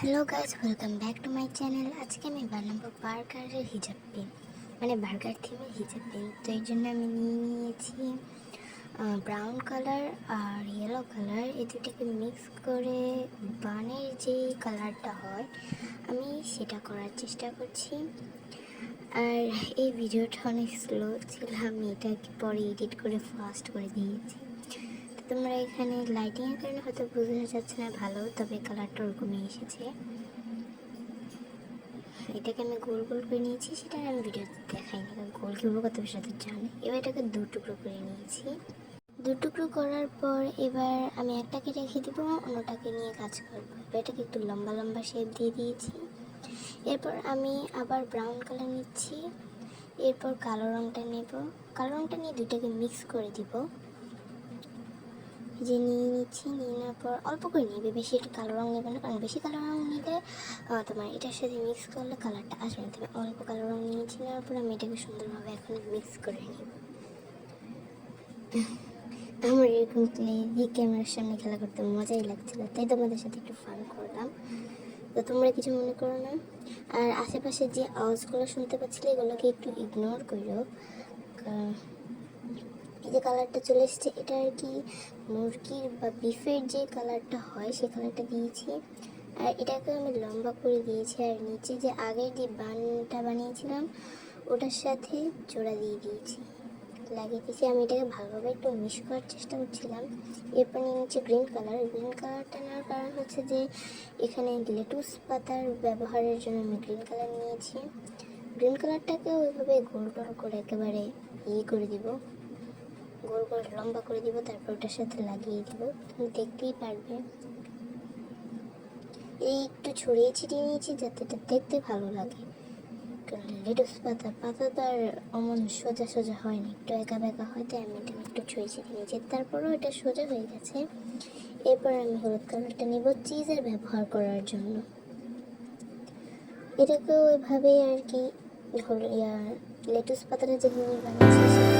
Hello guys, welcome back to my channel. আজকে আমি বানাবো বার্গারের হিজাব পিন, মানে বার্গার থিমের হিজাব পিন। তো এই জন্য আমি নিয়ে নিয়েছি ব্রাউন কালার আর ইয়েলো কালার। এই দুটাকে মিক্স করে বানের যে কালারটা হয় আমি সেটা করার চেষ্টা করছি। আর এই ভিডিওটা অনেক স্লো ছিল, আমি এটাকে পরে এডিট করে ফাস্ট করে দিয়েছি। তোমরা এখানে লাইটিংয়ের কারণে হয়তো বোঝা যাচ্ছে না ভালো, তবে কালারটা ওরকমই এসেছে। এটাকে আমি গোল গোল করে নিয়েছি, সেটা আমি ভিডিওতে দেখাইনি, কারণ গোল কীভাবে কত বেশি তো জানে। এবার এটাকে দু টুকরো করে নিয়েছি। দু টুকরো করার পর এবার আমি একটাকে রেখে দিব, অন্যটাকে নিয়ে কাজ করবো। এবার এটাকে একটু লম্বা লম্বা শেপ দিয়ে দিয়েছি। এরপর আমি আবার ব্রাউন কালার নিচ্ছি, এরপর কালো রঙটা নেব। কালো রঙটা নিয়ে দুইটাকে মিক্স করে দিব। যে নিয়ে নিচ্ছি, নিয়ে নেওয়ার পর অল্প করে নিবে, বেশি একটু কালো রঙ নেবে না, কারণ বেশি কালো রঙ নিলে তোমার এটার সাথে মিক্স করলে কালারটা আসবে না। তুমি অল্প কালো রঙ নিয়েছি, নেওয়ার পর আমি এটাকে সুন্দরভাবে এখন মিক্স করে নিব। আমার এরকম এই ক্যামেরার সামনে খেলা করতে মজাই লাগছিল, তাই তোমাদের সাথে একটু ফান করলাম। তো তোমরা কিছু মনে করো না। আর আশেপাশে যে আওয়াজগুলো শুনতে পাচ্ছিলে এগুলোকে একটু ইগনোর করো। এই যে কালারটা চলে এসেছে, এটা আর কি মুরগির বা বিফের যে কালারটা হয় সেই কালারটা দিয়েছি। আর এটাকে আমি লম্বা করে দিয়েছি, আর নিচে যে আগের যে বানটা বানিয়েছিলাম ওটার সাথে জোড়া দিয়ে দিয়েছি, লাগিয়ে দিয়েছি। আমি এটাকে ভালোভাবে একটু মিক্স করার চেষ্টা করছিলাম। এরপর নিয়ে নিচ্ছে গ্রিন কালার। গ্রিন কালারটা নেওয়ার কারণ হচ্ছে যে এখানে লেটুস পাতার ব্যবহারের জন্য আমি গ্রিন কালার নিয়েছি। গ্রিন কালারটাকে ওইভাবে গোল টোল করে একেবারে করে দিব, গোল গোল লম্বা করে দিব, তারপর ওটার সাথে লাগিয়ে দিব। তুমি দেখতেই পারবে এই একটু ছড়িয়ে ছিটিয়ে নিয়েছি যাতে এটা দেখতে ভালো লাগে। কারণ লেটুস পাতা তো আর অমন সোজা সোজা হয় না, একটু একা বেঁকা হয়, তাই আমি এটা একটু ছড়িয়ে ছিটিয়ে নিয়েছি। তারপরও এটা সোজা হয়ে গেছে। এরপর আমি হলুদ কালারটা নেব চিজের ব্যবহার করার জন্য। এটাকে ওইভাবেই আর কি লেটুস পাতাটা যেভাবে বানিয়েছি